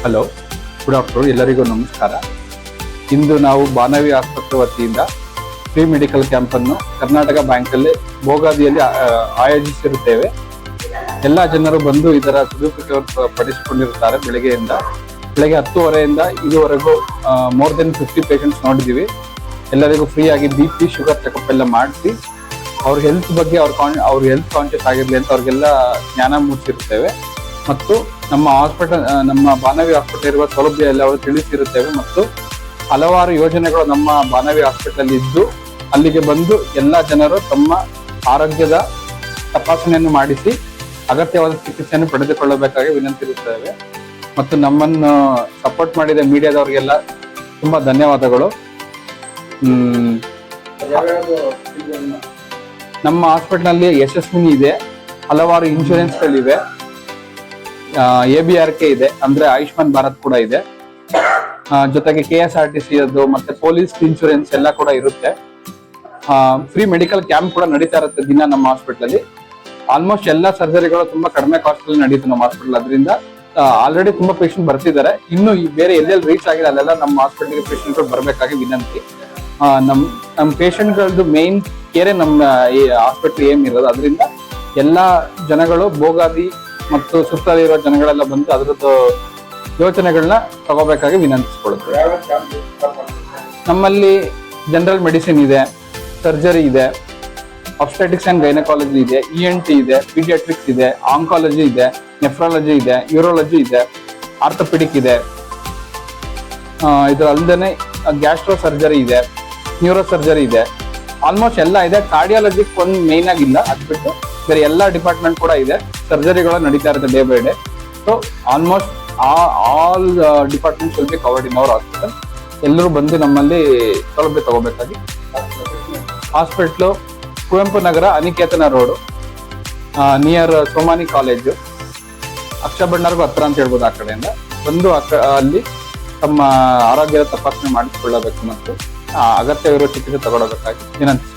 Hello, good afternoon. ಎಲ್ಲರಿಗೂ ನಮಸ್ಕಾರ. ಇಂದು ನಾವು ಬಾನವಿ ಆಸ್ಪತ್ರೆ ವತಿಯಿಂದ ಫ್ರೀ ಮೆಡಿಕಲ್ ಕ್ಯಾಂಪನ್ನು ಕರ್ನಾಟಕ ಬ್ಯಾಂಕಲ್ಲಿ ಭೋಗಾದಿಯಲ್ಲಿ ಆಯೋಜಿಸಿರುತ್ತೇವೆ. ಎಲ್ಲ ಜನರು ಬಂದು ಇದರ ಸದುಪಯೋಗ ಪಡಿಸಿಕೊಂಡಿರುತ್ತಾರೆ. ಬೆಳಗ್ಗೆ 10:30 ಇದುವರೆಗೂ ಮೋರ್ ದೆನ್ 50 ಪೇಷಂಟ್ಸ್ ನೋಡಿದ್ದೀವಿ. ಎಲ್ಲರಿಗೂ ಫ್ರೀ ಆಗಿ BP, ಶುಗರ್ ಚೆಕಪ್ ಎಲ್ಲ ಮಾಡಿಸಿ ಅವ್ರ ಹೆಲ್ತ್ ಬಗ್ಗೆ ಅವ್ರ ಹೆಲ್ತ್ ಕಾನ್ಶಿಯಸ್ ಆಗಿರಲಿ ಅಂತ ಅವ್ರಿಗೆಲ್ಲ ಜ್ಞಾನ ಮೂಡಿಸಿರುತ್ತೇವೆ. ಮತ್ತು ನಮ್ಮ ಬಾನವಿ ಆಸ್ಪತ್ರೆ ಇರುವ ಸೌಲಭ್ಯ ಎಲ್ಲ ಅವರು ತಿಳಿಸಿರುತ್ತೇವೆ. ಮತ್ತು ಹಲವಾರು ಯೋಜನೆಗಳು ನಮ್ಮ ಬಾನವಿ ಹಾಸ್ಪಿಟಲ್ ಇದ್ದು ಅಲ್ಲಿಗೆ ಬಂದು ಎಲ್ಲ ಜನರು ತಮ್ಮ ಆರೋಗ್ಯದ ತಪಾಸಣೆಯನ್ನು ಮಾಡಿಸಿ ಅಗತ್ಯವಾದ ಚಿಕಿತ್ಸೆಯನ್ನು ಪಡೆದುಕೊಳ್ಳಬೇಕಾಗಿ ವಿನಂತಿರುತ್ತೇವೆ. ಮತ್ತು ನಮ್ಮನ್ನು ಸಪೋರ್ಟ್ ಮಾಡಿದ ಮೀಡಿಯಾದವರಿಗೆಲ್ಲ ತುಂಬಾ ಧನ್ಯವಾದಗಳು. ನಮ್ಮ ಹಾಸ್ಪಿಟಲ್ನಲ್ಲಿ ಯಶಸ್ವಿನಿ ಇದೆ, ಹಲವಾರು ಇನ್ಶೂರೆನ್ಸ್ಗಳಿವೆ, ABRK ಇದೆ, ಅಂದ್ರೆ ಆಯುಷ್ಮಾನ್ ಭಾರತ್ ಕೂಡ ಇದೆ, ಜೊತೆಗೆ KSRTC ಅದು ಮತ್ತೆ ಪೊಲೀಸ್ ಇನ್ಶೂರೆನ್ಸ್ ಎಲ್ಲ ಕೂಡ ಇರುತ್ತೆ. ಫ್ರೀ ಮೆಡಿಕಲ್ ಕ್ಯಾಂಪ್ ಕೂಡ ನಡೀತಾ ಇರುತ್ತೆ ದಿನ ನಮ್ಮ ಹಾಸ್ಪಿಟಲ್. ಆಲ್ಮೋಸ್ಟ್ ಎಲ್ಲ ಸರ್ಜರಿಗಳು ತುಂಬಾ ಕಡಿಮೆ ಕಾಸ್ಟ್ ಅಲ್ಲಿ ನಡೀತು ನಮ್ಮ ಹಾಸ್ಪಿಟಲ್. ಅದರಿಂದ ಆಲ್ರೆಡಿ ತುಂಬಾ ಪೇಷಂಟ್ ಬರ್ತಿದ್ದಾರೆ. ಇನ್ನು ಬೇರೆ ಎಲ್ಲೆಲ್ಲಿ ರೀಚ್ ಆಗಿದೆ ಅಲ್ಲೆಲ್ಲ ನಮ್ಮ ಹಾಸ್ಪಿಟಲ್ಗೆ ಪೇಷಂಟ್ಗಳು ಬರಬೇಕಾಗಿ ವಿನಂತಿ. ನಮ್ಮ ಪೇಷಂಟ್ಗಳದ್ದು ಮೇನ್ ಕೇರೆ ನಮ್ಮ ಈ ಹಾಸ್ಪಿಟಲ್ ಏಮ್ ಇರೋದು. ಅದರಿಂದ ಎಲ್ಲಾ ಜನಗಳು ಭೋಗಾದಿ ಮತ್ತು ಸುತ್ತಲಿರೋ ಜನಗಳೆಲ್ಲ ಬಂದು ಅದರದ್ದು ಯೋಚನೆಗಳನ್ನ ತಗೋಬೇಕಾಗಿ ವಿನಂತಿಸ್ಕೊಳ್ತೇವೆ. ನಮ್ಮಲ್ಲಿ ಜನರಲ್ ಮೆಡಿಸಿನ್ ಇದೆ, ಸರ್ಜರಿ ಇದೆ, ಆಬ್ಸ್ಟೆಟಿಕ್ಸ್ ಅಂಡ್ ಗೈನಕಾಲಜಿ ಇದೆ, ENT ಇದೆ, ಪೀಡಿಯಾಟ್ರಿಕ್ಸ್ ಇದೆ, ಆಂಕಾಲಜಿ ಇದೆ, ನೆಫ್ರಾಲಜಿ ಇದೆ, ಯೂರೋಲಜಿ ಇದೆ, ಆರ್ಥೋಪೆಡಿಕ್ ಇದೆ. ಇದ್ರ ಅಲ್ಲದೆ ಗ್ಯಾಸ್ಟ್ರೋ ಸರ್ಜರಿ ಇದೆ, ನ್ಯೂರೋ ಸರ್ಜರಿ ಇದೆ. ಆಲ್ಮೋಸ್ಟ್ ಎಲ್ಲ ಇದೆ. ಕಾರ್ಡಿಯಾಲಜಿಕ್ ಒಂದು ಮೇನ್ ಆಗಿಲ್ಲ, ಅದು ಬಿಟ್ಟು ಬೇರೆ ಎಲ್ಲ ಡಿಪಾರ್ಟ್ಮೆಂಟ್ ಕೂಡ ಇದೆ. ಸರ್ಜರಿಗಳು ನಡೀತಾ ಇರುತ್ತೆ day by day. So almost all departments will be covered in our hospital. ಎಲ್ಲರೂ ಬಂದು ನಮ್ಮಲ್ಲಿ ಸೌಲಭ್ಯ ತಗೋಬೇಕಾಗಿ. ಹಾಸ್ಪಿಟ್ಲು ಕುವೆಂಪು ನಗರ, ಅನಿಕೇತನ ರೋಡು, ನಿಯರ್ ಸೋಮಾನಿ ಕಾಲೇಜು, ಅಕ್ಷಬಣ್ಣರ್ಗೂ ಹತ್ರ ಅಂತ ಹೇಳ್ಬೋದು. ಆ ಕಡೆಯಿಂದ ಬಂದು ಅಲ್ಲಿ ತಮ್ಮ ಆರೋಗ್ಯದ ತಪಾಸಣೆ ಮಾಡಿಸಿಕೊಳ್ಳಬೇಕು ಮತ್ತು ಅಗತ್ಯವಿರುವ ಚಿಕಿತ್ಸೆ ತಗೊಳ್ಳಬೇಕಾಗಿ ವಿನಂತಿ.